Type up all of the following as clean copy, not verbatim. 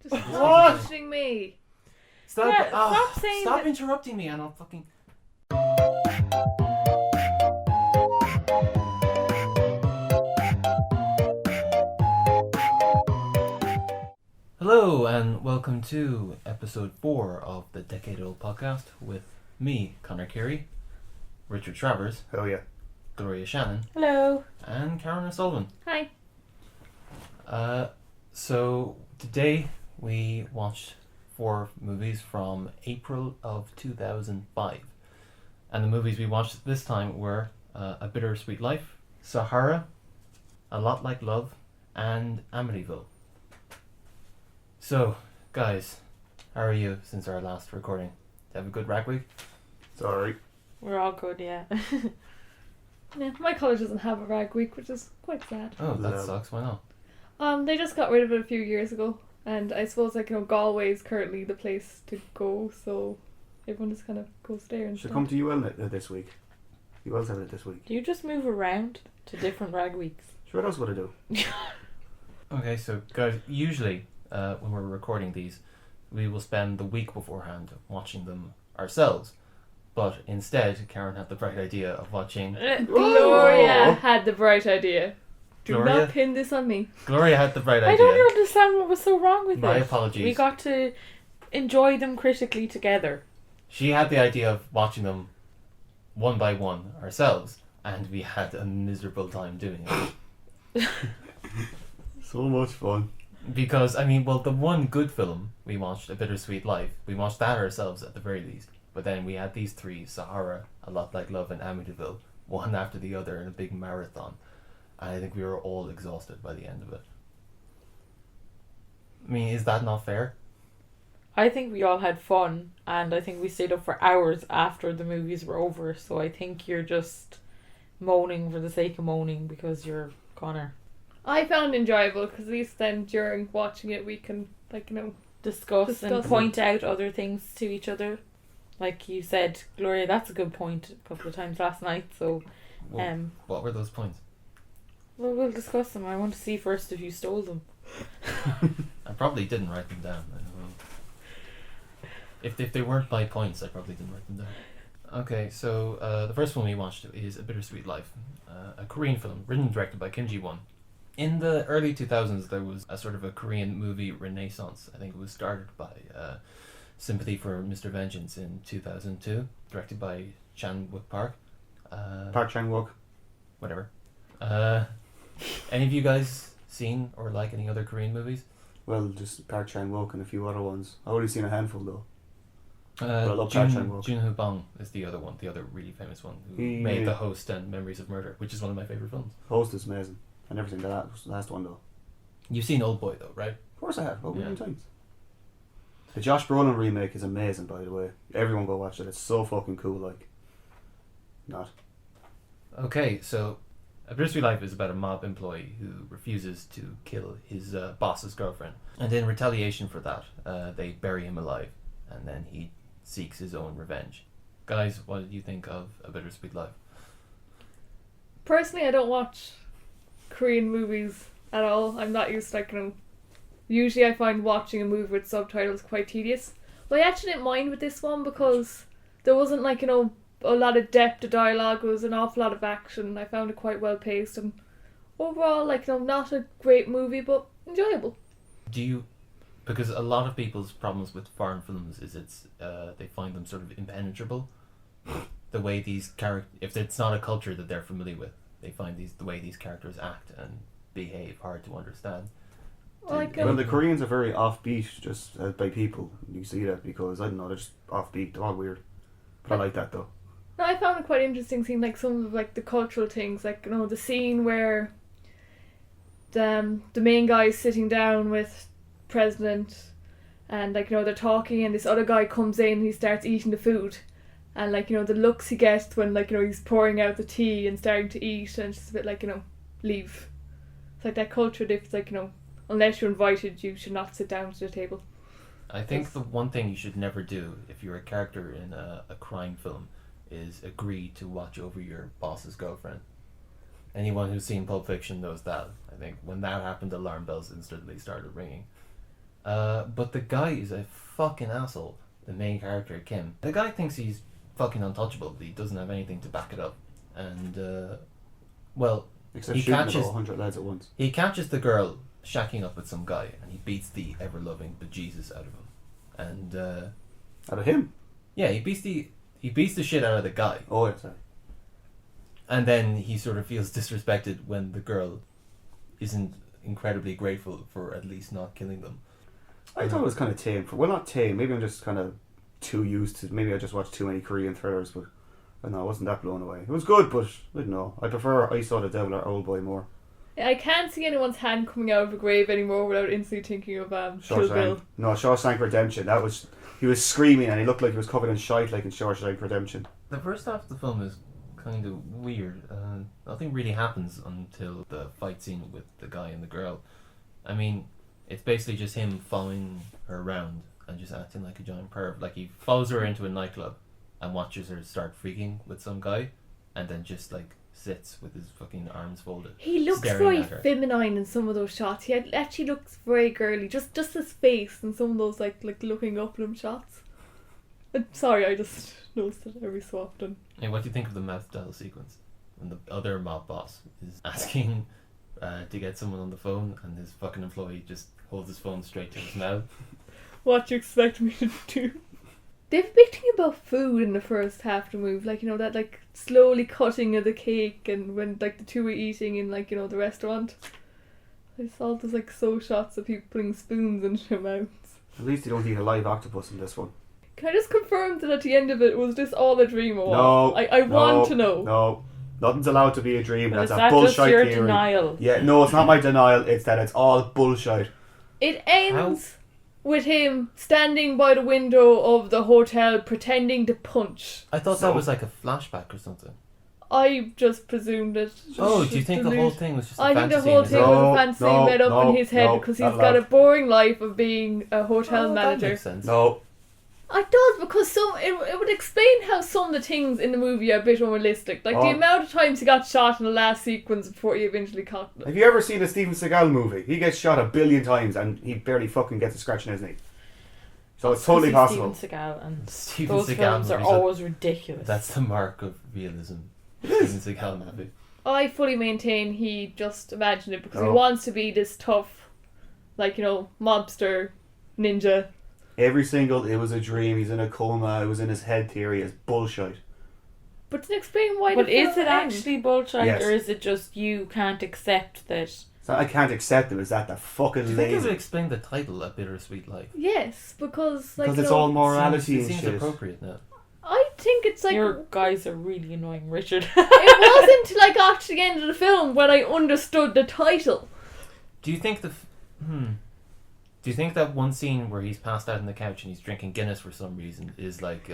Just stop questioning me. Stop! Yeah, stop saying stop that- interrupting me, and I'll fucking. Hello, and welcome to episode 4 of the Decade-Old Podcast with me, Conor Carey, Richard Travers, Oh yeah. Gloria Shannon, Hello. and Karen O'Sullivan. Hi. So today we watched 4 movies from April of 2005. And the movies we watched this time were A Bittersweet Life, Sahara, A Lot Like Love, and Amityville. So, guys, how are you since our last recording? Did you have a good rag week? Sorry. We're all good, yeah. Yeah, my college doesn't have a rag week, which is quite sad. Oh, that No. sucks. Why not? They just got rid of it a few years ago, and I suppose Galway is currently the place to go, so everyone just kind of goes there and Should stuff. come to UL this week. UL's having it this week. Do you just move around to different rag weeks? Sure, what else would I do? Okay, so guys, usually when we're recording these, we will spend the week beforehand watching them ourselves. But instead, Karen had the bright idea of watching... Gloria had the bright idea. Do Gloria? not pin this on me. Gloria had the bright idea. I don't understand what was so wrong with My it. apologies. We got to enjoy them critically together. She had the idea of watching them one by one ourselves, and we had a miserable time doing it. So much fun. Because, the one good film we watched, A Bittersweet Life, we watched that ourselves at the very least. But then we had these 3, Sahara, A Lot Like Love, and Amityville, one after the other in a big marathon. And I think we were all exhausted by the end of it. Is that not fair? I think we all had fun, and I think we stayed up for hours after the movies were over, so I think you're just moaning for the sake of moaning because you're Conor. I found it enjoyable, because at least then during watching it we can, Discuss and Discuss. point out other things to each other. Like you said, Gloria, that's a good point a couple of times last night, so Well, what were those points? we'll discuss them. I want to see first if you stole them. I probably didn't write them down. I don't know. If they weren't by points, I probably didn't write them down. Okay, so the first one we watched is A Bittersweet Life, a Korean film written and directed by Kim Ji-won. In the early 2000s, there was a sort of a Korean movie renaissance. I think it was started by Sympathy for Mr. Vengeance in 2002, directed by Chan-wook Park. Park Chang-wook. Whatever. Any of you guys seen or like any other Korean movies? Well, just Park Chang-wook and a few other ones. I've only seen a handful though. I love Park Chan-wook. Jun-ho Bong is the other one, the other really famous one, who made The Host and Memories of Murder, which is one of my favourite films. Host is amazing. I never seen the last one though. You've seen Old Boy though, right? Of course I have. About a million Yeah. times. The Josh Brolin remake is amazing, by the way. Everyone go watch it. It's so fucking cool. Not. Okay, so A Bittersweet Life is about a mob employee who refuses to kill his boss's girlfriend. And in retaliation for that, they bury him alive, and then he seeks his own revenge. Guys, what did you think of A Bittersweet Life? Personally, I don't watch Korean movies at all. I'm not used to, usually I find watching a movie with subtitles quite tedious. But I actually didn't mind with this one because there wasn't, a lot of depth to dialogue. It was an awful lot of action. I found it quite well paced, and overall, not a great movie, but enjoyable. Because a lot of people's problems with foreign films is they find them sort of impenetrable. The way these if it's not a culture that they're familiar with, they find the way these characters act and behave hard to understand. Well, the Koreans are very offbeat just by people. You see that because, I don't know, they're just offbeat. They're all weird. But I like that though. No, I found it quite interesting seeing some of the cultural things, the scene where the main guy is sitting down with President, and they're talking, and this other guy comes in and he starts eating the food, and the looks he gets when he's pouring out the tea and starting to eat, and it's just a bit leave. It's that culture difference, unless you're invited, you should not sit down to the table. I think the one thing you should never do if you're a character in a crime film is agree to watch over your boss's girlfriend. Anyone who's seen Pulp Fiction knows that. I think when that happened, alarm bells instantly started ringing. But the guy is a fucking asshole. The main character, Kim. The guy thinks he's fucking untouchable, but he doesn't have anything to back it up. And, well, Except he shooting catches- about 100 lads at once. he catches the girl shacking up with some guy, and he beats the ever-loving bejesus out of him. And, Out of him? yeah, he beats the shit out of the guy. Oh, yeah, sorry. And then he sort of feels disrespected when the girl isn't incredibly grateful for at least not killing them. I thought it was kind of tame. Well, not tame. Maybe I'm just kind of too used to. Maybe I just watched too many Korean thrillers, but I don't know, I wasn't that blown away. It was good, but I don't know. I prefer I Saw the Devil or Old Boy more. I can't see anyone's hand coming out of a grave anymore without instantly thinking of Kill Bill. No, Shawshank Redemption. That was. He was screaming and he looked like he was covered in shite, like in Shawshank Redemption. The first half of the film is kind of weird. Nothing really happens until the fight scene with the guy and the girl. I mean, it's basically just him following her around and just acting like a giant perv. Like, he follows her into a nightclub and watches her start freaking with some guy, and then just like sits with his fucking arms folded. He looks staring very at her. feminine in some of those shots. He actually looks very girly. Just his face in some of those like looking up at him shots. Sorry, I just noticed it every so often. Hey, what do you think of the mouth dial sequence when the other mob boss is asking to get someone on the phone, and his fucking employee just holds his phone straight to his mouth? What do you expect me to do? They have a big thing about food in the first half of the movie, like, you know, that like slowly cutting of the cake, and when like the two are eating in, like, you know, the restaurant. I saw those like slow shots of people putting spoons into their mouths. At least you don't eat a live octopus in this one. Can I just confirm that at the end of it, was this all a dream or No. what? I want to know. No. Nothing's allowed to be a dream. But That's is a that bullshit just your theory. denial? Yeah, no, it's not my denial. It's that it's all bullshit. It ends with him standing by the window of the hotel pretending to punch. I thought So- that was like a flashback or something. I just presumed it. Oh, do you think the whole thing was just a I think fantasy? the whole in thing his was own- a fantasy No, made up no, in his head no, because not he's got a allowed. boring life of being a hotel Oh, that manager. makes sense. No. It does, because it would explain how some of the things in the movie are a bit unrealistic. Like the Oh. amount of times he got shot in the last sequence before he eventually caught it. Have you ever seen a Steven Seagal movie? He gets shot 1 billion times and he barely fucking gets a scratch in his knee. So it's totally possible. Steven Seagal, and Steven those Seagal films are movies, always ridiculous. that's the mark of realism. Steven Seagal movie. I fully maintain he just imagined it because he No. wants to be this tough, like, you know, mobster, ninja. Every single it was a dream, he's in a coma, it was in his head theory is bullshit. But to explain why But the is film it ends. actually bullshit, Yes. or is it just you can't accept that? So I can't accept it, is that the Do fucking you think it would lazy? explain the title, A Bittersweet Life? Yes, because like Because you it's know, all morality It and seems shit. appropriate now. I think it's like Your guys are really annoying, Richard. it wasn't till I got to the end of the film when I understood the title. Do you think Do you think that one scene where he's passed out on the couch and he's drinking Guinness for some reason is like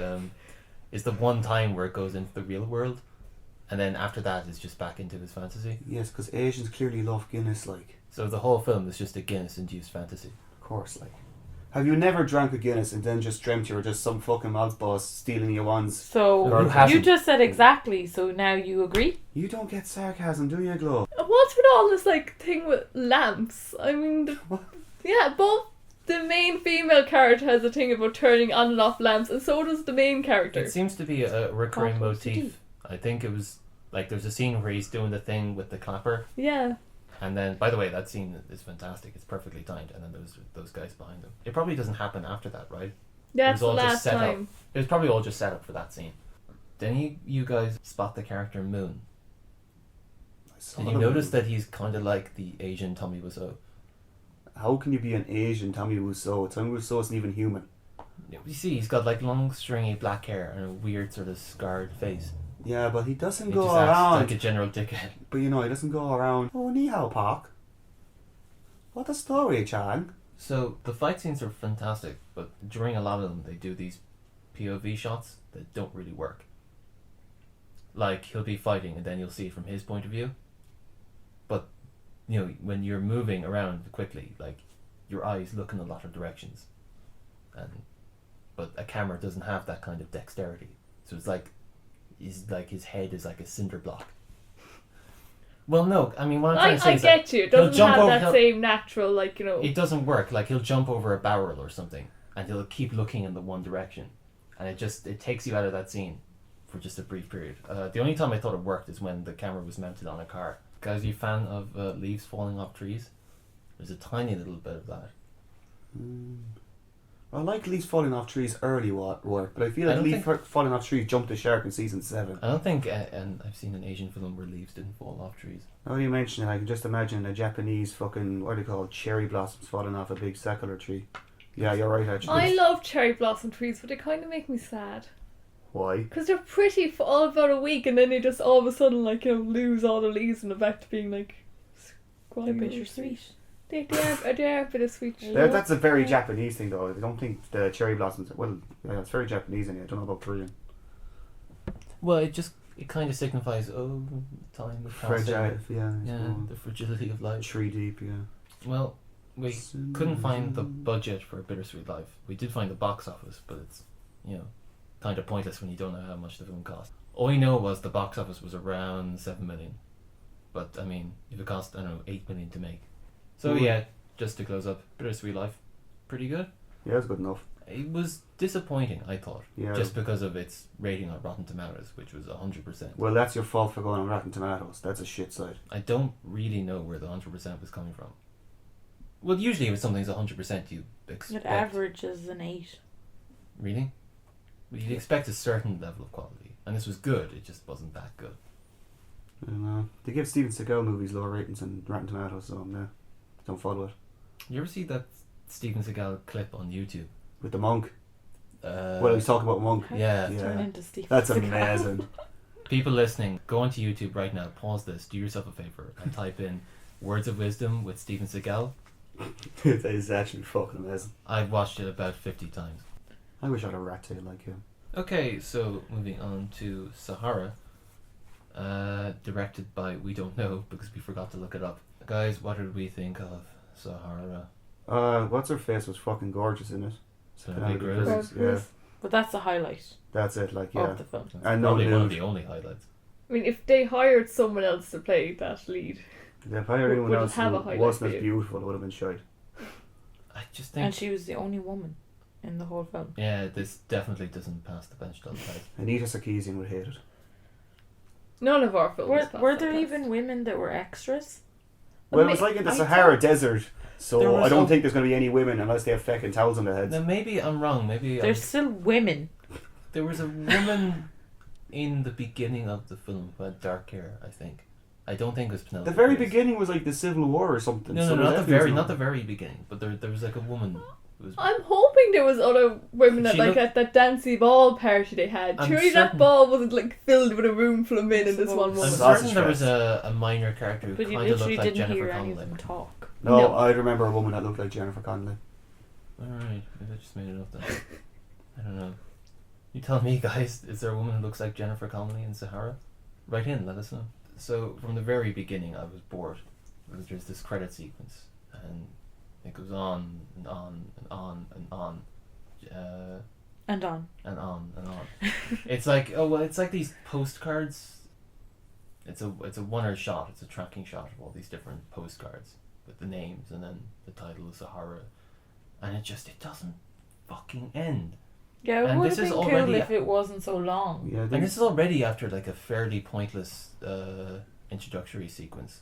is the one time where it goes into the real world, and then after that is just back into his fantasy? Yes, because Asians clearly love Guinness, like. So the whole film is just a Guinness-induced fantasy. Of course, like. Have you never drank a Guinness and then just dreamt you were just some fucking mob boss stealing your ones? So Or you hasn't. just said exactly. So now you agree? You don't get sarcasm, do you, Glow? What's with all this like thing with lamps? I mean, yeah, both the main female character has a thing about turning on and off lamps, and so does the main character. It seems to be a recurring What was the motif. I think it was like there's a scene where he's doing the thing with the clapper, Yeah. and then by the way that scene is fantastic. It's perfectly timed, and then there's those guys behind him. It probably doesn't happen after that, right? That's It was the all just last set up. time. It was probably all just set up for that scene. Then you guys spot the character Moon. Did you notice that he's kind of like the Asian Tommy Wiseau? How can you be an Asian Tommy Wiseau? Tommy Wiseau isn't even human. You see, he's got like long, stringy black hair and a weird sort of scarred face. Yeah, but he doesn't He go just acts around. like a general dickhead. But you know, he doesn't go around. Oh, ni hao, Park. What a story, Chang. So the fight scenes are fantastic, but during a lot of them they do these POV shots that don't really work. Like he'll be fighting and then you'll see it from his point of view. But you know, when you're moving around quickly, like your eyes look in a lot of directions. But a camera doesn't have that kind of dexterity. So it's like his head is like a cinder block. Well, no, I mean, what I'm I trying to say is that get you. It he'll doesn't jump have over- that he'll- same natural, like, you know. it doesn't work. Like, he'll jump over a barrel or something, and he'll keep looking in the one direction, and it takes you out of that scene for just a brief period. The only time I thought it worked is when the camera was mounted on a car. Guys, are you a fan of leaves falling off trees? There's a tiny little bit of that. I like leaves falling off trees early work, but I feel I like don't leaves falling off trees jumped the shark in season 7. I don't think, and I've seen an Asian film where leaves didn't fall off trees. Now you mention it, I can just imagine a Japanese fucking, what do you call it, cherry blossoms falling off a big sakura tree. Yeah, you're right actually. I love cherry blossom trees, but they kind of make me sad. Why? Because they're pretty for all about a week, and then they just all of a sudden, like, you know, lose all the leaves and go back to being, like, A scrawny. bittersweet. They are bittersweet. That's a very Japanese thing though. I don't think the cherry blossoms, well, yeah, it's very Japanese in it. I don't know about Korean. Well, it kind of signifies, time is passing. Fragile, yeah. Yeah, the fragility of life. Tree deep, yeah. Well, we couldn't find the budget for A Bittersweet Life. We did find the box office, but it's, kind of pointless when you don't know how much the film cost. All we know was the box office was around 7 million. But, I mean, if it cost, 8 million to make. So, yeah, just to close up, Bittersweet Life, pretty good. Yeah, it's good enough. It was disappointing, I thought, Yeah. just because of its rating on Rotten Tomatoes, which was 100%. Well, that's your fault for going on Rotten Tomatoes. That's a shit site. I don't really know where the 100% was coming from. Well, usually if something's 100%, you expect... It averages an 8. Really? Well, you'd expect a certain level of quality, and this was good, it just wasn't that good. I don't know. They give Steven Seagal movies lower ratings than Rotten Tomatoes, so don't follow it. You ever see that Steven Seagal clip on YouTube? With the monk. Well, he's talking about monk. Yeah. Turn into Steve. That's Seagal. amazing. People listening, go onto YouTube right now, pause this, do yourself a favour, and type in Words of Wisdom with Steven Seagal. That is actually fucking amazing. I've watched it about 50 times. I wish I had a rat tail like him. Okay, so moving on to Sahara, directed by we don't know because we forgot to look it up. Guys, what did we think of Sahara? What's her face was fucking gorgeous in it. Penelope Penelope Cruz. Cruz, yeah. But that's the highlight That's it, like, yeah. of the film. That's And no probably one of nude. the only highlights. I mean, if they hired someone else to play that lead, If I heard anyone Would it else have a who highlight wasn't for as you? beautiful, it would have been shite. I just think... And she was the only woman in the whole film. Yeah, this definitely doesn't pass the bench test. Anita Sarkeesian would hate it. none of our films. Were passed there that test. even women that were extras? Well, it was like in the I Sahara thought- Desert, There so was I don't some- think there's going to be any women unless they have feckin' towels on their heads. Now, maybe I'm wrong. Maybe There's still women. there was a woman in the beginning of the film who had dark hair, I think. I don't think it was Penelope The very Cruz. beginning was like the Civil War or something. No, so not the definitely very, was not the very beginning. But there was like a woman who was. I'm hoping there was other women at She like looked- at that dancey ball party they had. I'm Surely that certain- ball wasn't like filled with a room full of men in this one I'm I'm woman. Sausage certain there was fest. a minor character who But you kind of literally looked like didn't Jennifer hear any of Connelly. them talk. No, No. I remember a woman that looked like Jennifer Connelly. Alright, maybe I just made it up then. I don't know. You tell me, guys, is there a woman who looks like Jennifer Connelly in Sahara? Write in, let us know. So, from the very beginning, I was bored. Because there's this credit sequence, and it goes on and on and on and on. And on. And on and on. It's like, it's like these postcards. It's a one-hour shot. It's a tracking shot of all these different postcards with the names and then the title of Sahara, and it doesn't fucking end. Yeah, it And would this have is been cool already- if it wasn't so long. Yeah, And this is already after like a fairly pointless introductory sequence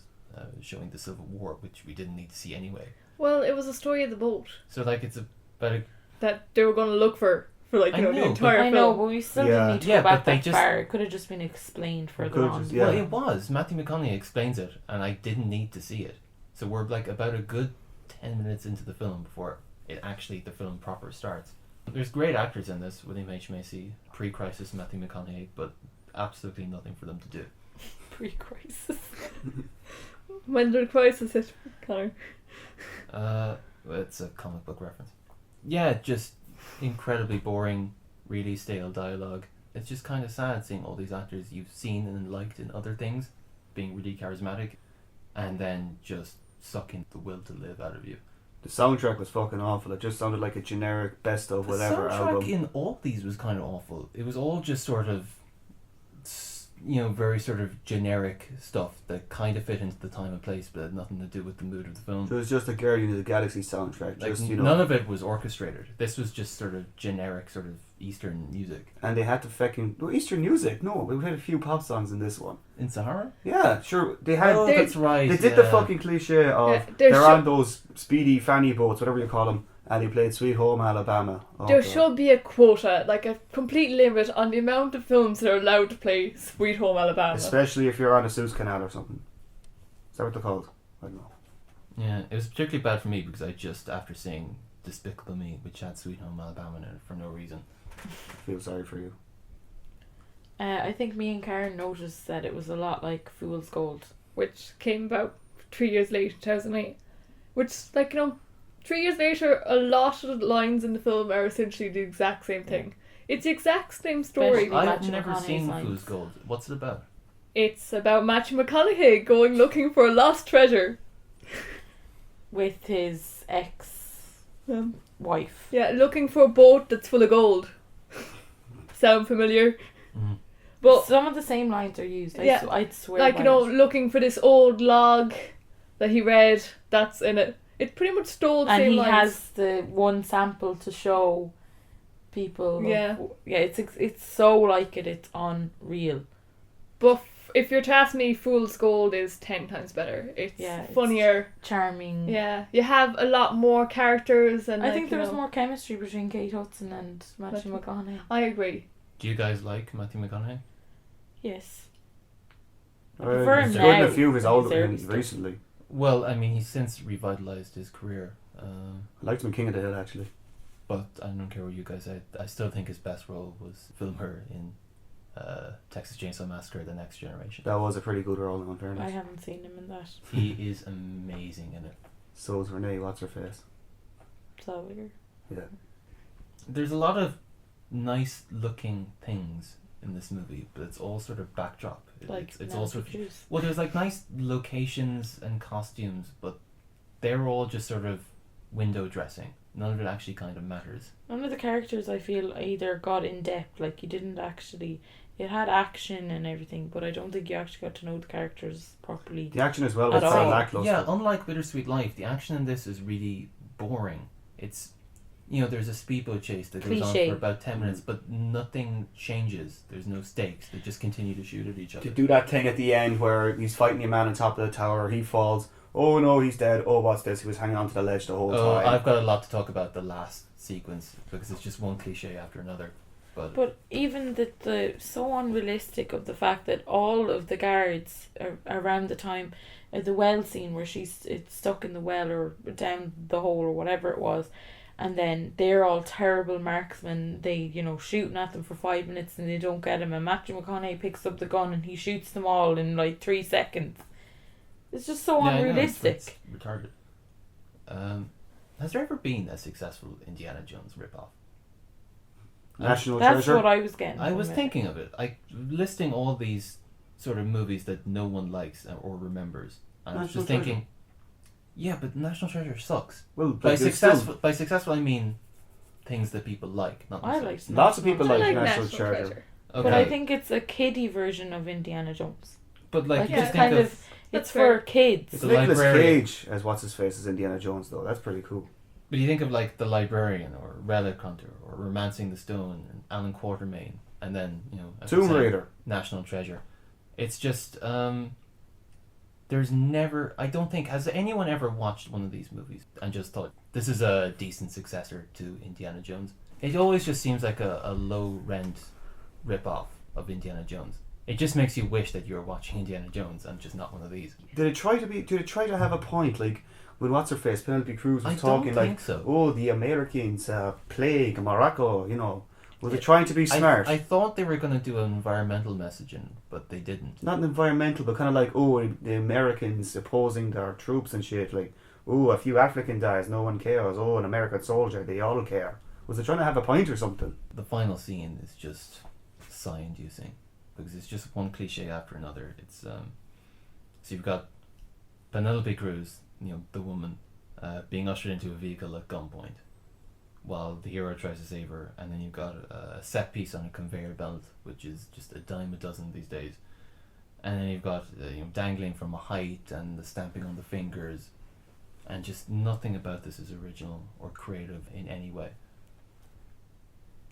showing the Civil War, which we didn't need to see anyway. Well, it was a story of the boat So like it's about a that they were going to look for like I you know the know, entire I know, film. but we still Yeah. didn't need to Yeah, go back but they that just- far. It could have just been explained further could've on. just- yeah. Well, it was. Matthew McConaughey explains it, and I didn't need to see it. So we're like about a good 10 minutes into the film before the film proper starts. There's great actors in this, William H. Macy, pre-crisis Matthew McConaughey, but absolutely nothing for them to do. Pre-crisis. When the crisis hit, Conor. It's a comic book reference. Yeah, just incredibly boring, really stale dialogue. It's just kind of sad seeing all these actors you've seen and liked in other things being really charismatic, and then just sucking the will to live out of you. The soundtrack was fucking awful. It just sounded like a generic best of whatever the soundtrack album. in all these was kind of awful. It was all just sort of very sort of generic stuff that kind of fit into the time and place, but had nothing to do with the mood of the film. So it was just a Guardian of the Galaxy soundtrack. Like, Just none of it was orchestrated. This was just sort of generic, sort of Eastern music. And they had to fucking Eastern music. No, we had a few pop songs in this one. In Sahara? Yeah, sure. They had. Oh, that's right. They did the fucking cliche of Yeah, they're they're on those speedy fanny boats, whatever you call them, and they played Sweet Home Alabama. Oh, There God. should be a quota, like a complete limit on the amount of films that are allowed to play Sweet Home Alabama. Especially if you're on a Suez Canal or something. Is that what they're called? I don't know. Yeah, it was particularly bad for me because I just, after seeing Despicable Me, which had Sweet Home Alabama in it for no reason. I feel sorry for you. I think me and Karen noticed that it was a lot like Fool's Gold. Which came about 3 years later, 2008. Which, 3 years later, a lot of the lines in the film are essentially the exact same thing. It's the exact same story. Especially I've Matthew never McConaughey's seen lines. Fool's Gold. What's it about? It's about Matthew McConaughey going looking for a lost treasure. With his ex-wife. Yeah, looking for a boat that's full of gold. Sound familiar? Mm. But Some of the same lines are used. Yeah, I'd swear by it. looking for this old log that he read that's in it. It pretty much stole the And same he lines. has the one sample to show people. Yeah. It's so like it. It's unreal. But if you're to ask me, Fool's Gold is 10 times better. It's It's funnier. charming. Yeah, you have a lot more characters and I think there was more chemistry between Kate Hudson and Matthew McConaughey. I agree. Do you guys like Matthew McConaughey? Yes. I He's prefer him good in now a few of his than older his early films stuff. recently. Well, I mean, he's since revitalized his career. I liked him in King of the Hill, actually. But I don't care what you guys say. I still think his best role was Filmer in Texas Chainsaw Massacre: The Next Generation. That was a pretty good role, in fairness. I haven't seen him in that. He is amazing in it. So is Renee, what's her face? Zellweger. Yeah. There's a lot of nice looking things in this movie, but it's all sort of backdrop. Like It's all sort of, Juice. well, there's like nice locations and costumes, but they're all just sort of window dressing. None of it actually kind of matters. None of the characters I feel either got in depth, like you didn't actually. It had action and everything, but I don't think you actually got to know the characters properly. The action as well At was very all. lackluster. Yeah, unlike Bittersweet Life, the action in this is really boring. It's, there's a speedboat chase that goes Cliché. on for about 10 minutes, but nothing changes. There's no stakes. They just continue to shoot at each other. To do that thing at the end where he's fighting a man on top of the tower, he falls. Oh no, he's dead. Oh, what's this? He was hanging onto the ledge the whole Oh, time. I've got a lot to talk about the last sequence because it's just one cliche after another. But even the so unrealistic of the fact that all of the guards around the time, the well scene where it's stuck in the well or down the hole or whatever it was, and then they're all terrible marksmen. They shooting at them for 5 minutes and they don't get him. And Matthew McConaughey picks up the gun and he shoots them all in like 3 seconds. It's just so Yeah, I know, unrealistic. it's retarded. Has there ever been a successful Indiana Jones ripoff? National That's Treasure. what I was getting. I from was it. thinking of it. Listing all these sort of movies that no one likes or remembers, and I was National just thinking, yeah, but National Treasure sucks. Well, By but it's successful, I mean things that people like, not I necessarily. liked Lots of people I like like National National Treasure. Treasure. Okay. But I think it's a kiddie version of Indiana Jones. But Like, you yeah, just kind think of, of, That's it's fair. for kids. It's The Nicolas librarian. Cage as what's his face as Indiana Jones though. That's pretty cool. but you think of like The Librarian or Relic Hunter or Romancing the Stone and Alan Quatermain, and then as I Tomb said, Raider. National Treasure. It's just there's never, I don't think, has anyone ever watched one of these movies and just thought this is a decent successor to Indiana Jones? It always just seems like a low rent rip off of Indiana Jones. It just makes you wish that you're watching Indiana Jones and just not one of these. Did it try to have a point like when what's her face Penelope Cruz was I talking don't like think so. oh the Americans plague Morocco, was it trying to be smart? I thought they were going to do an environmental messaging, but they didn't. Not an environmental, but kind of like the Americans opposing their troops and shit. Like a few African dies, no one cares. An American soldier, they all care. Was it trying to have a point or something? The final scene is just sigh-inducing because it's just one cliche after another. It's so you've got Penelope Cruz, the woman, being ushered into a vehicle at gunpoint while the hero tries to save her, and then you've got a set piece on a conveyor belt, which is just a dime a dozen these days, And then you've got dangling from a height and the stamping on the fingers, and just nothing about this is original or creative in any way.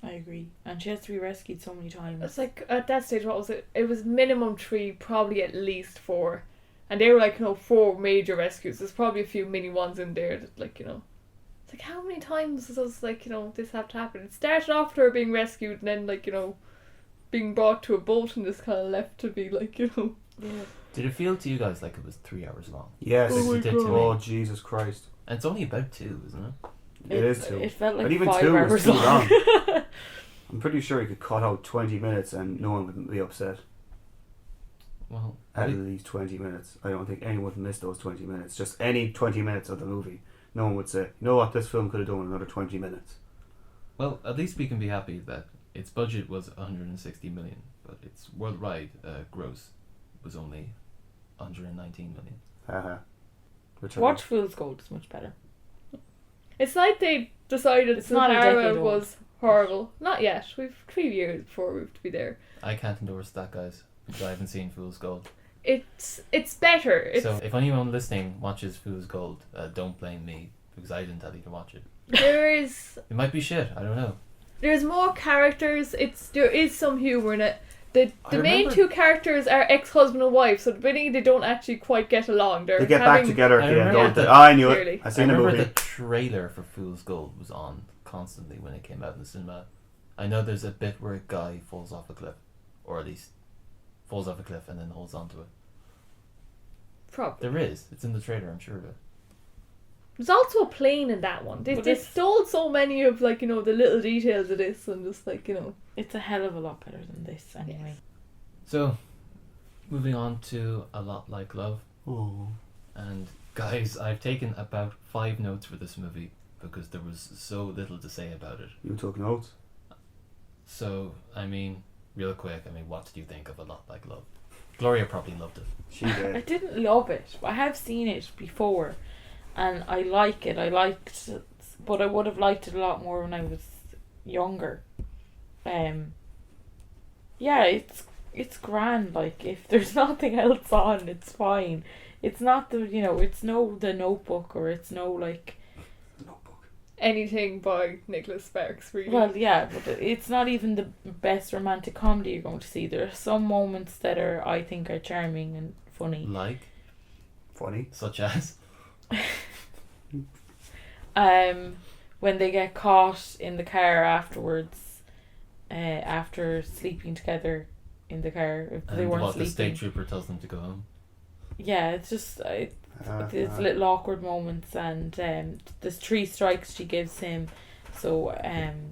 I agree. And she has to be rescued so many times. It's like, at that stage, what was it? It was minimum 3, probably at least 4. And they were like, 4 major rescues. There's probably a few mini ones in there that, like, it's like, how many times does, like, this have to happen? It started off with her being rescued and then, like, being brought to a boat and just kind of left to be, like, Yeah. Did it feel to you guys like it was 3 hours long? Yes. Oh my It did to God. me. Oh, Jesus Christ. And it's only about 2, isn't it? It is 2. It felt like But even 5 2 hours was too long. I'm pretty sure you could cut out 20 minutes and no one would be upset. Well, At least 20 minutes. I don't think anyone would miss those 20 minutes. Just any 20 minutes of the movie. No one would say, you know what, this film could have done in another 20 minutes. well, at least we can be happy that its budget was 160 million, but its worldwide gross was only 119 million. Haha. Which Watch Fool's Gold is much better. It's like they decided It's not a Sahara decade old. was horrible. Not yet. We've 3 years before we have to be there. I can't endorse that, guys, because I haven't seen Fool's Gold. It's better. It's So if anyone listening watches Fool's Gold, don't blame me, because I didn't tell you to watch it. there's It might be shit, I don't know. there's more characters. There is some humor in it. The I main remember- 2 characters are ex-husband and wife, so at the beginning they don't actually quite get along. They get back together I at the end, remember don't they? that- I knew Clearly. it. I I seen the remember movie. the trailer for Fool's Gold was on constantly when it came out in the cinema. I know there's a bit where a guy falls off a cliff, or at least falls off a cliff and then holds onto it. Probably. There is. It's in the trailer, I'm sure of it. There's also a plane in that one. They But they it's- stole so many of, like, the little details of this and just, like, It's a hell of a lot better than this, anyway. So, moving on to A Lot Like Love. Oh. And guys, I've taken about 5 notes for this movie because there was so little to say about it. You took notes? So, real quick, what did you think of A Lot Like Love? Gloria probably loved it. She I did. didn't love it, but I have seen it before, and I like it. I liked it, but I would have liked it a lot more when I was younger. Yeah, it's grand. Like, if there's nothing else on, it's fine. It's not it's no The Notebook, or it's no, like, Notebook. anything by Nicholas Sparks, really. well, yeah, but it's not even the best romantic comedy you're going to see. There are some moments that I think are charming and funny. Like, Funny. such as... When they get caught in the car afterwards, after sleeping together in the car, if they And weren't what the sleeping. state trooper tells them to go home. Yeah, it's just it's little awkward moments, and there's 3 strikes she gives him. So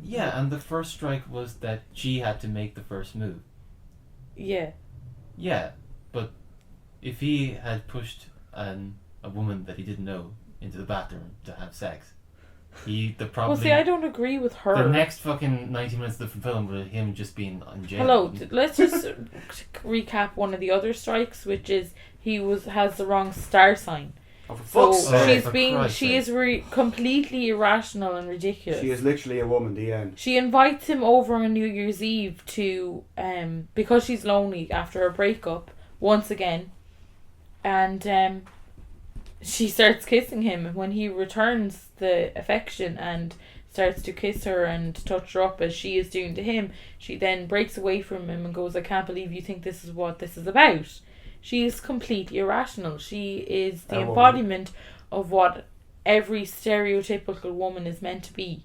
Yeah, and the first strike was that she had to make the first move. yeah. Yeah, but if he had pushed a woman that he didn't know into the bathroom to have sex, Well, see, I don't agree with her. the next fucking 90 minutes of the film was him just being in jail. Hello, let's just recap one of the other strikes, which is he has the wrong star sign. Oh, for So fuck's sake. sake. she is completely irrational and ridiculous. She is literally a woman, the end. She invites him over on New Year's Eve to because she's lonely after a breakup once again, and she starts kissing him. When he returns the affection and starts to kiss her and touch her up as she is doing to him, she then breaks away from him and goes, "I can't believe you think this is what this is about." She is completely irrational. She is the embodiment of what every stereotypical woman is meant to be.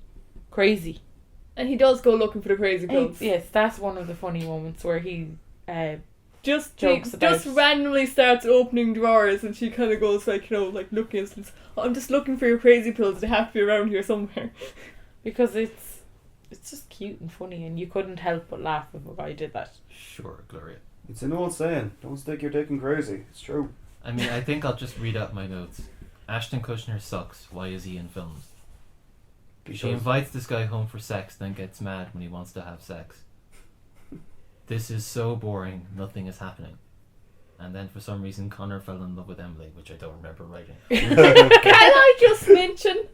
Crazy. And he does go looking for the crazy pills. Yes, that's one of the funny moments where he Just jokes about- randomly starts opening drawers, and she kind of goes, like, like looking at us. "Oh, I'm just looking for your crazy pills. They have to be around here somewhere." because it's just cute and funny, and you couldn't help but laugh if a guy did that. Sure, Gloria. It's an old saying. Don't stick your dick in crazy. It's true. I think I'll just read out my notes. Ashton Kutcher sucks. Why is he in films? She invites this guy home for sex, then gets mad when he wants to have sex. This is so boring, nothing is happening. And then for some reason Conor fell in love with Emily, which I don't remember writing. Can I just mention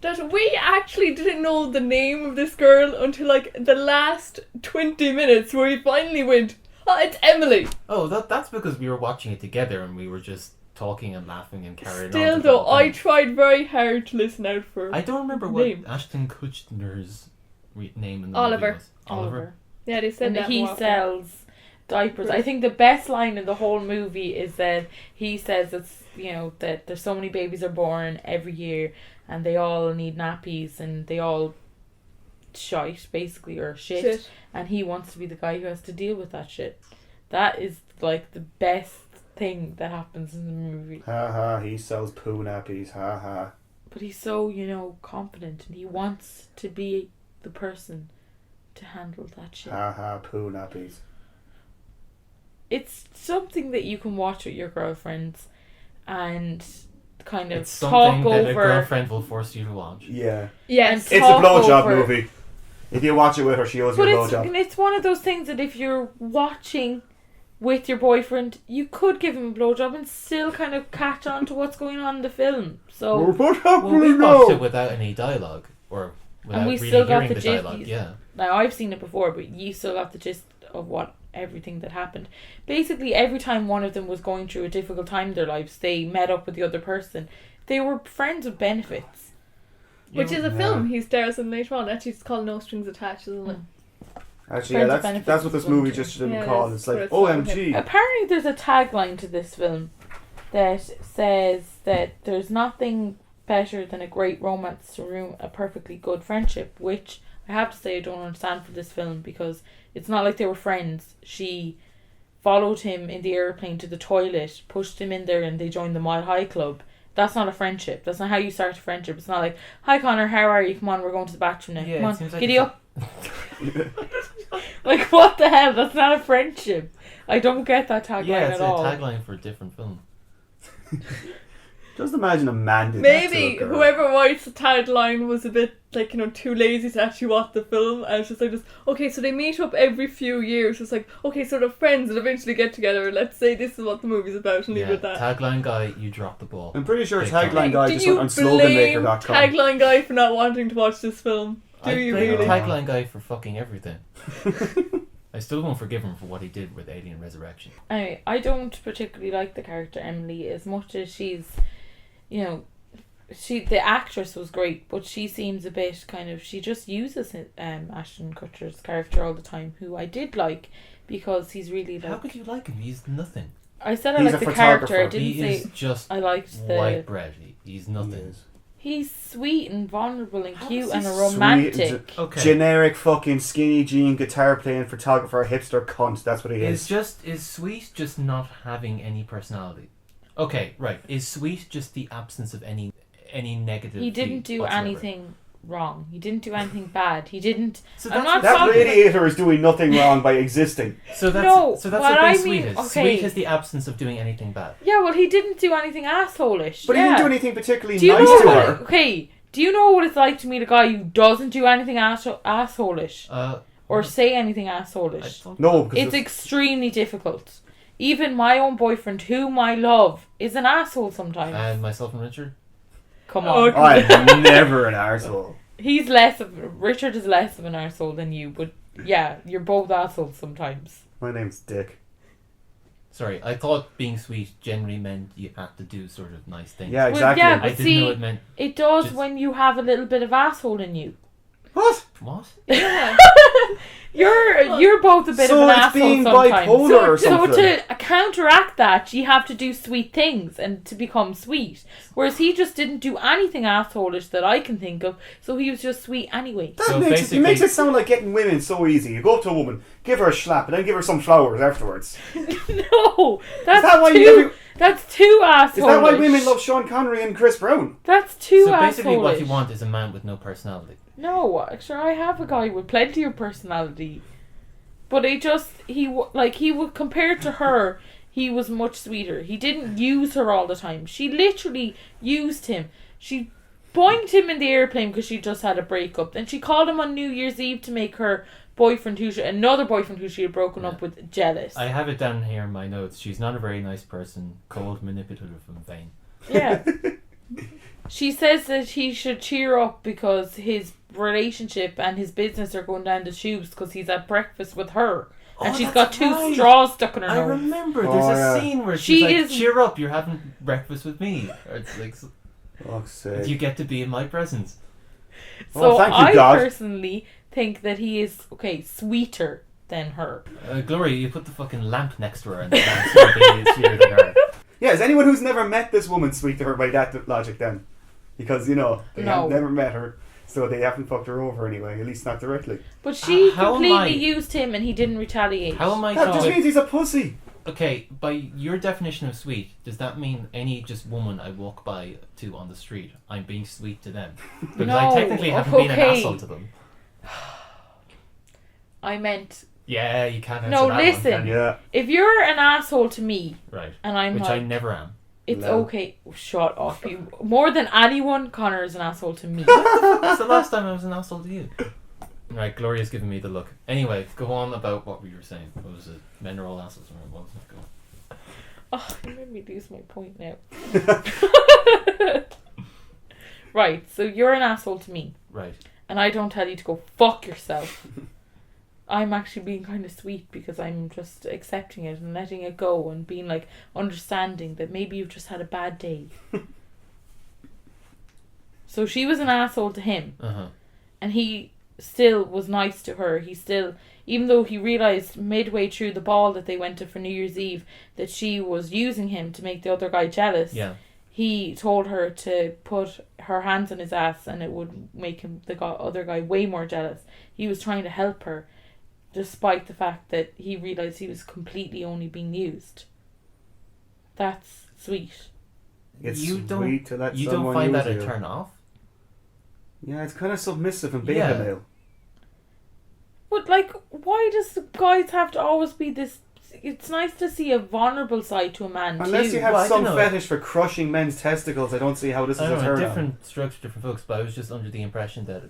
that we actually didn't know the name of this girl until, like, the last 20 minutes, where he finally went, Oh, it's Emily. Oh, that's because we were watching it together and we were just talking and laughing and carrying on. Still, to though, the I thing. tried very hard to listen out for. I don't remember what name. Ashton Kutcher's name in the Oliver. movie was. Oliver. Yeah, they said And that he more often. sells diapers. I think the best line in the whole movie is that he says it's, that there's so many babies are born every year and they all need nappies and they all shite basically, or shit. And he wants to be the guy who has to deal with that shit. That is like the best thing that happens in the movie. Ha ha, he sells poo nappies, ha ha. But he's so, confident and he wants to be the person to handle that shit. Ha ha, poo nappies. It's something that you can watch with your girlfriends and kind of It's talk something that a over. girlfriend will force you to watch. Yeah. Yes. And It's a talk blowjob over- movie. If you watch it with her, she owes you But a blowjob. it's one of those things that if you're watching with your boyfriend, you could give him a blowjob and still kind of catch on to what's going on in the film. So What Well, we happened watched now? it without any dialogue, or without And we really still got hearing the the gist. dialogue. Yeah. now I've seen it before, but you still got the gist of everything that happened. Basically, every time one of them was going through a difficult time in their lives, they met up with the other person. They were friends with benefits. Which is a Yeah. film he stars in later on. Actually, it's called No Strings Attached, isn't it? Actually, yeah, Friends with that's what this benefits movie is just should have Yeah, been it called. is, It's like, but it's OMG. Apparently, there's a tagline to this film that says that there's nothing better than a great romance to ruin a perfectly good friendship, which I have to say I don't understand for this film, because it's not like they were friends. She followed him in the airplane to the toilet, pushed him in there, and they joined the Mile High Club. That's not a friendship. That's not how you start a friendship. It's not like, hi Conor, how are you? Come on, we're going to the bathroom now. Yeah, Come it on, seems like giddy it's up. Like, what the hell? That's not a friendship. I don't get that tagline Yeah, it's at a all. tagline for a different film. Just imagine a man did Maybe that to a girl. whoever writes the tagline was a bit too lazy to actually watch the film, and it's just like okay, so they meet up every few years. It's like, okay, so they're friends and eventually get together, and let's say this is what the movie's about, and leave it at that. Tagline guy, you dropped the ball. I'm pretty sure Big tagline time. guy Do just you went on blame sloganmaker.com. tagline guy for not wanting to watch this film? Do I you blame really? tagline guy for fucking everything. I still won't forgive him for what he did with Alien Resurrection. Anyway, I don't particularly like the character Emily as much as she's, the actress was great, but she seems a bit she just uses Ashton Kutcher's character all the time, who I did like because he's really How could you like him? He's nothing. I said I He's liked a the character. I photographer. didn't He say is just I liked white bread. He's nothing. He's sweet and vulnerable and How cute is and he a sweet romantic. Okay. Generic fucking skinny jean guitar playing photographer hipster cunt. That's what he is. Is sweet just not having any personality? Okay, right. Is sweet just the absence of any negative? He didn't do whatsoever? anything wrong. He didn't do anything bad. He didn't. So I'm that's not That talking radiator is doing nothing wrong by existing. So that's No, so that's what what I being sweet mean- is. okay. Sweet is the absence of doing anything bad. Yeah, well, he didn't do anything assholish. But yeah. he didn't do anything particularly Do you nice know to what? her. Okay. Do you know what it's like to meet a guy who doesn't do anything assholish or say anything assholish? No, because It's extremely difficult. Even my own boyfriend, whom I love, is an asshole sometimes. And myself and Richard. Come on. Okay. I'm never an arsehole. Richard is less of an arsehole than you, but yeah, you're both assholes sometimes. My name's Dick. Sorry, I thought being sweet generally meant you had to do sort of nice things. Yeah, Well, exactly. yeah, I but didn't see, know it meant it does Just- when you have a little bit of asshole in you. What? what? Yeah. You're both a bit So of an it's asshole being sometimes. bipolar or So something. to counteract that, you have to do sweet things and to become sweet. Whereas he just didn't do anything assholish that I can think of, so he was just sweet anyway. That So makes it, basically- it makes it sound like getting women so easy. You go up to a woman, give her a slap, and then give her some flowers afterwards. No, that's that why too. you That's too assholeish. Is that why women love Sean Connery and Chris Brown? That's too So basically, what you assholeish. want is a man with no personality. No, actually, I have a guy with plenty of personality, but he would compared to her, he was much sweeter. He didn't use her all the time. She literally used him. She boinged him in the airplane because she just had a breakup. Then she called him on New Year's Eve to make her another boyfriend who she had broken up with, jealous. I have it down here in my notes. She's not a very nice person, cold, manipulative, and vain. Yeah. She says that he should cheer up because his relationship and his business are going down the tubes because he's at breakfast with her. and Oh, she's that's got 2 right. straws stuck in her I nose. remember. Oh, There's a yeah. scene where She she's like, is- "Cheer up, you're having breakfast with me." Or it's like, Fuck's sake. "You get to be in my presence." Oh, So thank you, I God. personally think that he is sweeter than her. Gloria, you put the fucking lamp next to her, and the lamp's gonna be sweeter than her. Yeah, is anyone who's never met this woman sweet to her by that logic then? Because, they No. have never met her, so they haven't fucked her over anyway, at least not directly. But she How am I- completely used him and he didn't retaliate. How am I? That just to- means he's a pussy. Okay, by your definition of sweet, does that mean any just woman I walk by to on the street, I'm being sweet to them? Because I No, technically haven't been an okay. asshole to them. I meant, Yeah, you can't answer No, that listen. one, can you? Yeah. if you're an asshole to me Right. and I'm Which like, I never am. it's No. okay. Shut up. You, more than anyone, Conor is an asshole to me. That's the last time I was an asshole to you. Right, Gloria's giving me the look. Anyway, go on about what you were saying. What was it? Men are all assholes, or what was it? Go on. Oh, you made me lose my point now. Right, so you're an asshole to me, Right. and I don't tell you to go fuck yourself. I'm actually being kind of sweet because I'm just accepting it and letting it go and being like understanding that maybe you've just had a bad day. So she was an asshole to him, Uh-huh. and he still was nice to her. He still, even though he realised midway through the ball that they went to for New Year's Eve that she was using him to make the other guy jealous, Yeah. he told her to put her hands on his ass and it would make him, other guy, way more jealous. He was trying to help her despite the fact that he realised he was completely only being used. That's sweet. It's You don't- sweet to let You someone don't find use that a you. turn off? Yeah, it's kind of submissive and beta Yeah. male. But like, why does the guys have to always be this? It's nice to see a vulnerable side to a man Unless too. you have Well, I some don't know. fetish for crushing men's testicles, I don't see how this is I a don't know, turn on. different strokes for different folks, but I was just under the impression that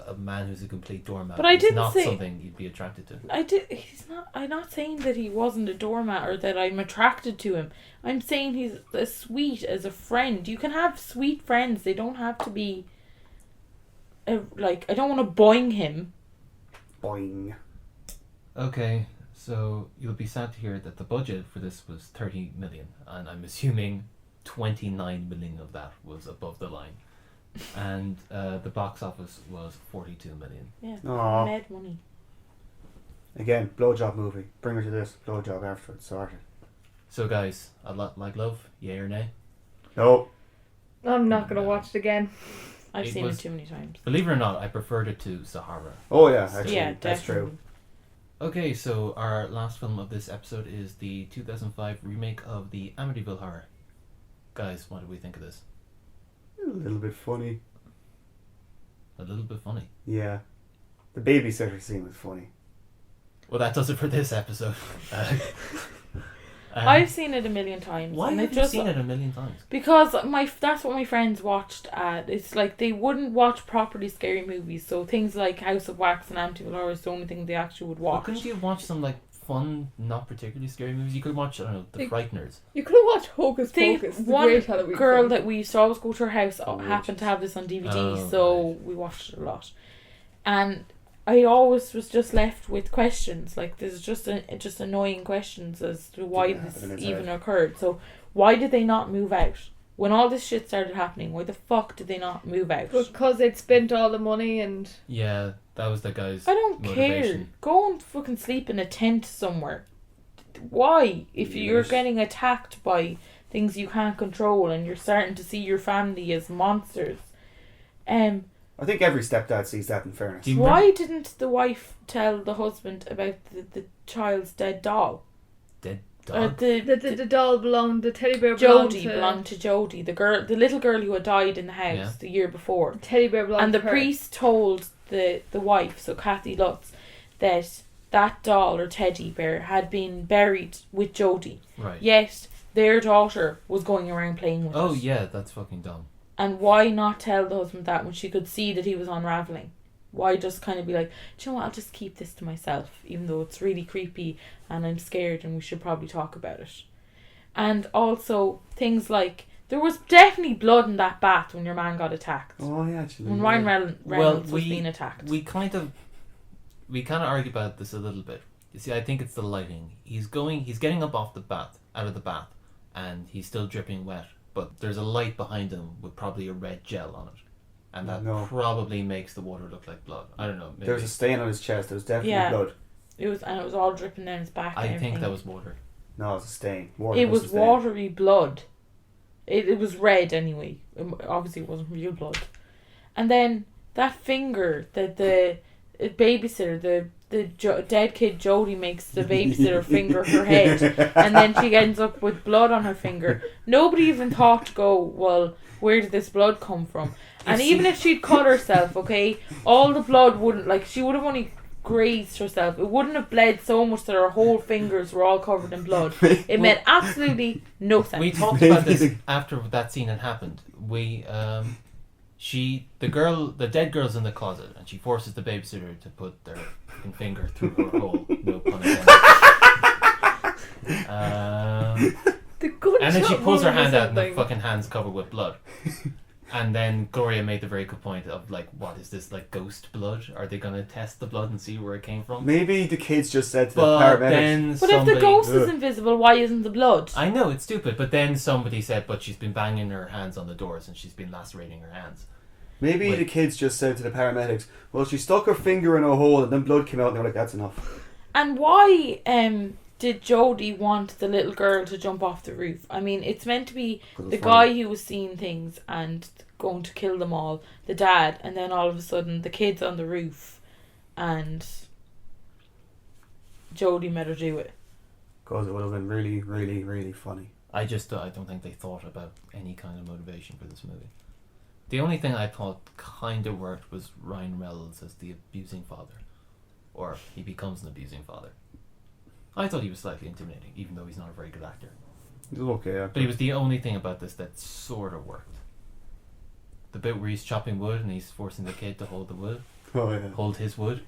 a man who's a complete doormat But I is didn't not say- something you'd be attracted to. He's not. I'm not saying that he wasn't a doormat or that I'm attracted to him. I'm saying he's as sweet as a friend. You can have sweet friends. They don't have to be. Like, I don't want to boing him. Boing. Okay, so you'll be sad to hear that the budget for this was 30 million, and I'm assuming 29 million of that was above the line. And the box office was 42 million. Yeah, Aw. mad money. Again, blowjob movie. Bring her to this. Blowjob afterwards. Sorted. So guys, a lot like love, yay or nay? No. I'm not gonna watch it again. I've It seen was- it too many times. Believe it or not, I preferred it to Sahara. Oh yeah, actually, Yeah, that's definitely. true. Okay, so our last film of this episode is the 2005 remake of the Amityville horror. Guys, what do we think of this? A little bit funny. A little bit funny. Yeah. The babysitter scene was funny. Well, that does it for this episode. I've seen it a million times. Why and have it you just, seen it a million times? Because that's what my friends watched at. It's like they wouldn't watch properly scary movies, so things like House of Wax and Amityville Horror is the only thing they actually would Well, watch. couldn't you watch some like fun, not particularly scary movies? You could watch, I don't know, The Like- Frighteners. You could have watched Hocus See, Pocus. The one great Halloween girl film. that we used to always go to her house Oh, happened to have this on DVD, Oh, so right. we watched it a lot. And I always was just left with questions. Like, there's just annoying questions as to why Didn't this happen inside. even occurred. So why did they not move out? When all this shit started happening, why the fuck did they not move out? Because they'd spent all the money and Yeah, that was the guy's I don't care. motivation. Go and fucking sleep in a tent somewhere. Why? If you're Yes. getting attacked by things you can't control and you're starting to see your family as monsters. I think every stepdad sees that, in fairness. Do you Why didn't the wife tell the husband about the child's dead doll? Dead Or dog? the doll belonged, the teddy bear belonged Jodie to... belonged to Jodie, the little girl who had died in the house Yeah. the year before. The teddy bear belonged And the to her. priest told the wife, so Kathy Lutz, that doll or teddy bear had been buried with Jodie. Right. Yet their daughter was going around playing with Oh it. yeah, that's fucking dumb. And why not tell the husband that when she could see that he was unravelling? Why just kind of be like, do you know what, I'll just keep this to myself, even though it's really creepy and I'm scared and we should probably talk about it. And also things like, there was definitely blood in that bath when your man got attacked. Oh yeah, actually. When yeah. Ryan Reynolds Well, was being attacked. We kind of argue about this a little bit. You see, I think it's the lighting. He's getting up out of the bath, and he's still dripping wet. But there's a light behind him with probably a red gel on it, and that probably makes the water look like blood. I don't know. Maybe. There's a stain on his chest. There was definitely blood. It was all dripping down his back. I think that was water. No, it's a stain. It was watery blood. It was red anyway. Obviously, it wasn't real blood. And then that finger that the babysitter, the dead kid Jodie makes the babysitter finger her head, and then she ends up with blood on her finger. Nobody even thought to go, well, where did this blood come from? And even if she'd cut herself, okay, all the blood wouldn't, like, she would have only grazed herself. It wouldn't have bled so much that her whole fingers were all covered in blood. It made absolutely no sense. We talked about this after that scene had happened. The dead girl's in the closet, and she forces the babysitter to put their fucking finger through her hole. No pun intended. And then she pulls her hand out, and the fucking hand's covered with blood. And then Gloria made the very good point of, like, what is this, like, ghost blood? Are they going to test the blood and see where it came from? Maybe the kids just said to the paramedics. But if the ghost is invisible, why isn't the blood? I know, it's stupid. But then somebody said, but she's been banging her hands on the doors and she's been lacerating her hands. Maybe the kids just said to the paramedics, well, she stuck her finger in a hole and then blood came out, and they were like, that's enough. And why did Jodie want the little girl to jump off the roof? I mean, it's meant to be the guy who was seeing things and going to kill them all, the dad, and then all of a sudden the kid's on the roof and Jodie made her do it. Because it would have been really, really, really funny. I don't think they thought about any kind of motivation for this movie. The only thing I thought kind of worked was Ryan Reynolds as the abusing father. Or he becomes an abusing father. I thought he was slightly intimidating, even though he's not a very good actor. He's okay actor. But he was the only thing about this that sort of worked. The bit where he's chopping wood and he's forcing the kid to hold the wood. Oh, yeah. Hold his wood.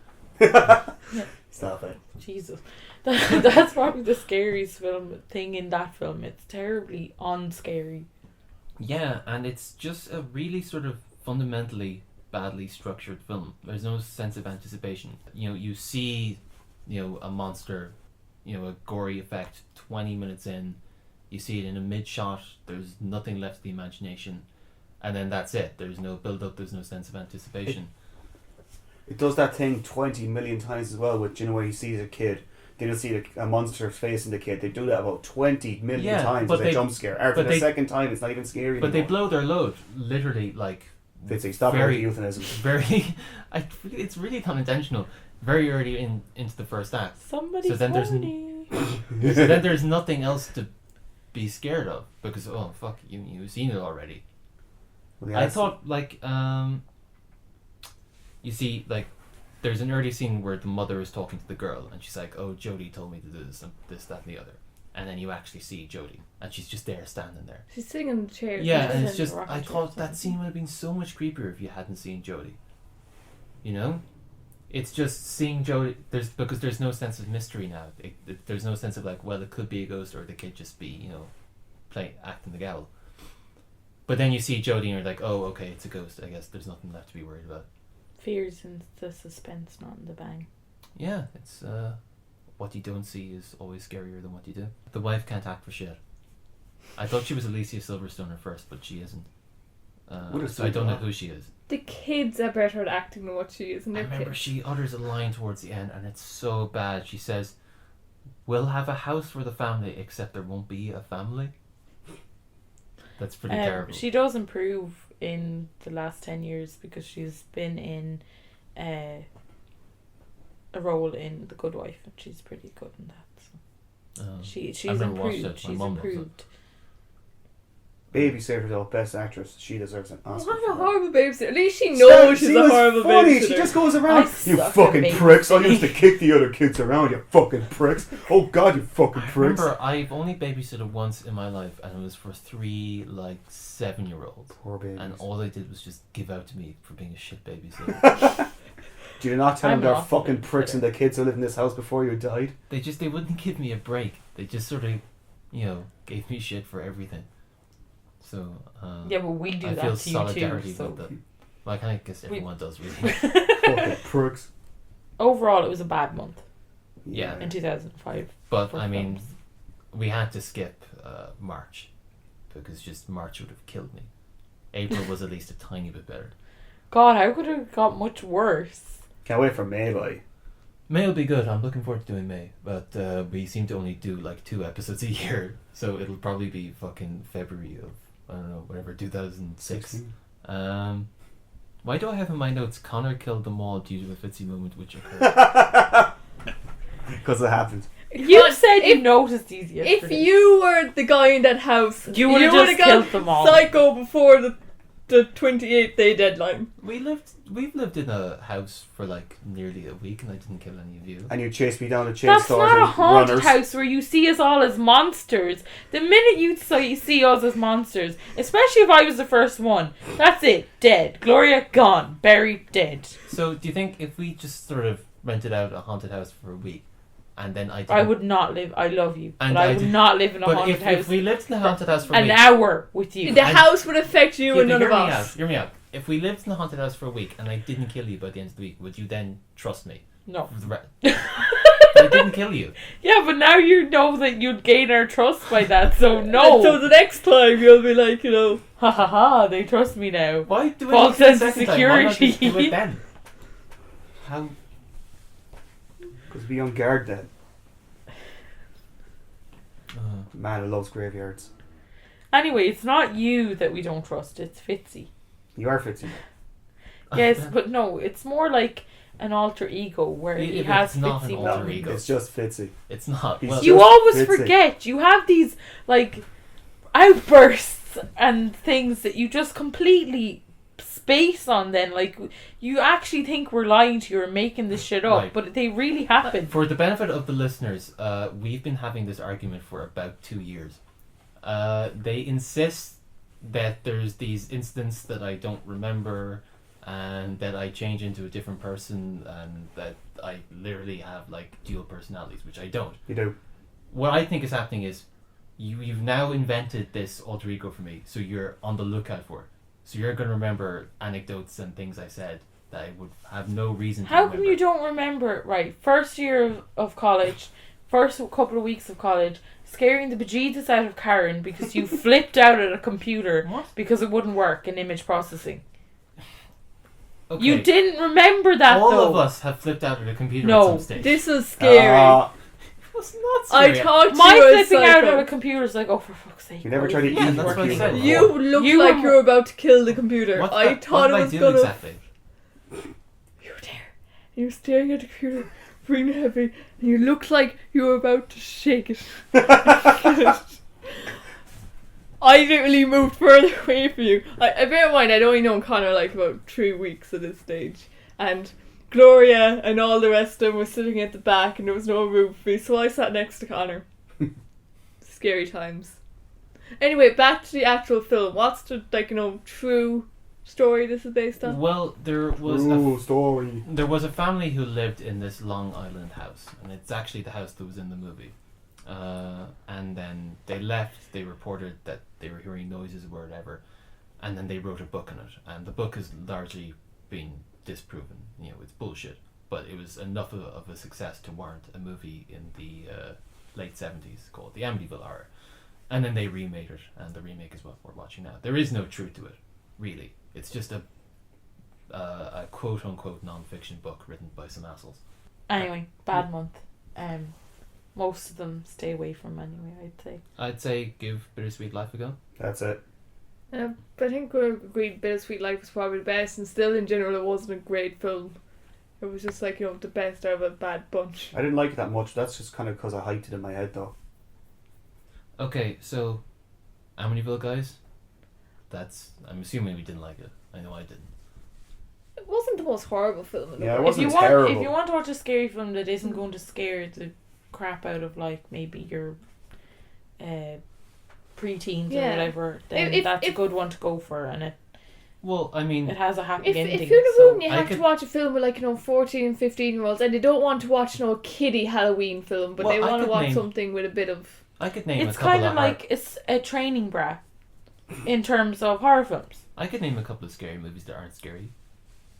Stop it. Jesus. That's probably the scariest thing in that film. It's terribly unscary. Yeah, and it's just a really sort of fundamentally badly structured film. There's no sense of anticipation. You know, you see, a monster, a gory effect 20 minutes in. You see it in a mid-shot. There's nothing left to the imagination. And then that's it. There's no build-up. There's no sense of anticipation. It does that thing 20 million times as well with, where he sees a kid. Then you'll see a monster facing the kid. They do that about 20 million times as a jump scare. After the second time, it's not even scary anymore. But they blow their load. Literally, like... They say, stop with euphemism. It's really not intentional. Very early into the first act. Somebody's horny. So then there's nothing else to be scared of. Because, oh, fuck, you've seen it already. Well, I thought, like, you see, like, there's an early scene where the mother is talking to the girl, and she's like, oh, Jodie told me to do this, and this, that, and the other. And then you actually see Jodie, and she's just there, standing there. She's sitting in the chair. Yeah, and it's just, I thought that scene would have been so much creepier if you hadn't seen Jodie. It's just seeing Jodie, because there's no sense of mystery now. There's no sense of, like, well, it could be a ghost, or it could just be, acting the gavel. But then you see Jodie and you're like, oh, okay, it's a ghost. I guess there's nothing left to be worried about. Fears in the suspense, not in the bang. Yeah, it's what you don't see is always scarier than what you do. The wife can't act for shit. I thought she was Alicia Silverstone at first, but she isn't. So I don't know who she is. The kids are better at acting than what she is. I remember she utters a line towards the end, and it's so bad. She says, we'll have a house for the family, except there won't be a family. That's pretty terrible. She does improve in the last 10 years because she's been in a role in The Good Wife, and she's pretty good in that. So. She's improved. She's improved. Babysitter though, best actress. She deserves an Oscar. What a horrible babysitter. At least she knows she's a horrible babysitter. She just goes around. You fucking pricks. I used to kick the other kids around, you fucking pricks. Oh God, you fucking pricks. I remember I've only babysitted once in my life, and it was for 3 7-year-olds. Poor babies. And all they did was just give out to me for being a shit babysitter. Do you not tell them they're fucking pricks and the kids who live in this house before you died? They wouldn't give me a break. They just sort of, gave me shit for everything. So, yeah, but we do I that feel to solidarity you too. with them. Well, I kind of guess everyone does, really. Fucking pricks. Overall, it was a bad month. Yeah. in 2005. But for I mean, films. we had to skip March because just March would have killed me. April was at least a tiny bit better. God, how could it have got much worse? Can't wait for May, boy. May will be good. I'm looking forward to doing May, but we seem to only do like 2 episodes a year, so it'll probably be fucking February of, I don't know, whatever, 2006. Why do I have in my notes Conor killed them all due to a Fitzy moment which occurred? Because it happened. You said you noticed these yesterday. If you were the guy in that house, you would have just killed them all. Psycho before the 28th day deadline. We've lived in a house for like nearly a week and I didn't kill any of you. And you chased me down a chainsaw. That's not a haunted house where you see us all as monsters. The minute you see us as monsters, especially if I was the first one, that's it. Dead. Gloria gone. Buried dead. So do you think if we just sort of rented out a haunted house for a week and then I would not live. I love you, and but I would not live in a haunted house. If we lived in a haunted house for a an week, hour with you, the house would affect you and none of us. Hear me out. If we lived in a haunted house for a week and I didn't kill you by the end of the week, would you then trust me? No. I didn't kill you. Yeah, but now you know that you'd gain our trust by that, so no. So the next time you'll be like, ha ha ha, they trust me now. Why do false it sense of security? Why not just do it then? How? Because be on guard then. Man who loves graveyards. Anyway, it's not you that we don't trust, it's Fitzy. You are Fitzy. Yes, but no, it's more like an alter ego where he has Fitzy moments. It's just Fitzy. It's not. You always forget. You have these like outbursts and things that you just completely space on then. Like, you actually think we're lying to you or making this shit up, right. But they really happen. For the benefit of the listeners, we've been having this argument for about 2 years. They insist that there's these incidents that I don't remember and that I change into a different person and that I literally have like dual personalities, which I don't. You do. What I think is happening is you've now invented this alter ego for me, so you're on the lookout for it. So you're going to remember anecdotes and things I said that I would have no reason to How remember. come you don't remember it? Right, first year of college, first couple of weeks of college, scaring the bejesus out of Karen because you flipped out at a computer because it wouldn't work in image processing. Okay. You didn't remember that All though. of us have flipped out at a computer at some stage. This was scary. It was not scary. I talked to my you flipping out of a computer is like, oh, for fuck's sake. You never tried to eat that's what I said. You looked like you were about to kill the computer. I thought it was gonna... exactly? You were there. You were staring at the computer, breathing heavy, and you looked like you were about to shake it. I literally moved further away from you. I bear in mind, I'd only known Conor like about 3 weeks at this stage. And Gloria and all the rest of them were sitting at the back and there was no room for me, so I sat next to Conor. Scary times. Anyway, back to the actual film. What's the, true story this is based on? Well, there was There was a family who lived in this Long Island house, and it's actually the house that was in the movie. And then they left, they reported that they were hearing noises or whatever, and then they wrote a book on it, and the book has largely been disproven. It's bullshit, but it was enough of a success to warrant a movie in the late 70s called the Amityville Horror, and then they remade it, and the remake is what we're watching now. There is no truth to it, really. It's just a quote-unquote non-fiction book written by some assholes. Anyway, bad month. Most of them stay away from anyway, I'd say give Bittersweet Life a go. That's it. But I think we agreed Bittersweet Life was probably the best, and still in general it wasn't a great film. It was just like, the best out of a bad bunch. I didn't like it that much. That's just kind of because I hyped it in my head though. Okay, so Amityville guys, I'm assuming we didn't like it. I know I didn't. It wasn't the most horrible film in the Yeah, world. it wasn't terrible. If you want to watch a scary film that isn't going to scare the crap out of maybe your preteens or whatever, then that's a good one to go for, and it has a happy ending. If you're in a room and you have to watch a film with 14 and 15 year olds and they don't want to watch a kiddie Halloween film, but they want to watch something with a bit of... I could name it's kind of like it's a training bra in terms of horror films. I could name a couple of scary movies that aren't scary.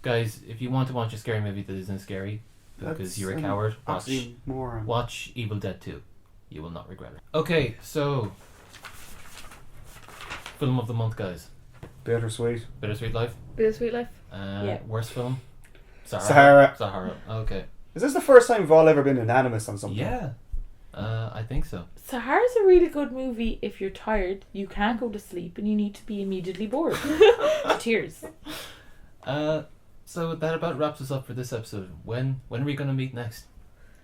Guys, if you want to watch a scary movie that isn't scary, because you're a coward. Watch Evil Dead 2. You will not regret it. Okay, so film of the month, guys. Bittersweet Life. Bittersweet Life. Worst film. Sahara. Okay. Is this the first time we've all ever been unanimous on something? Yeah. I think so. Sahara's a really good movie if you're tired, you can't go to sleep, and you need to be immediately bored. Tears. So that about wraps us up for this episode. When are we going to meet next?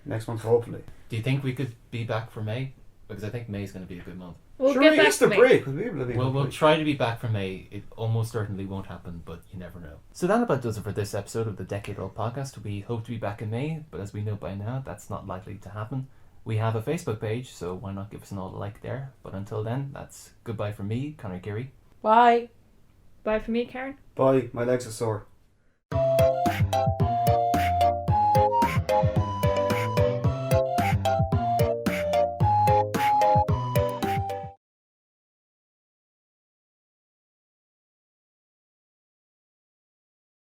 Next month, hopefully. Do you think we could be back for May? Because I think May's going to be a good month. We'll get back to May. Break. We'll be able to be we'll try to be back for May. It almost certainly won't happen, but you never know. So that about does it for this episode of the Decade Old Podcast. We hope to be back in May, but as we know by now, that's not likely to happen. We have a Facebook page, so why not give us an old like there? But until then, that's goodbye from me, Conor Geary. Bye. Bye from me, Karen. Bye. My legs are sore.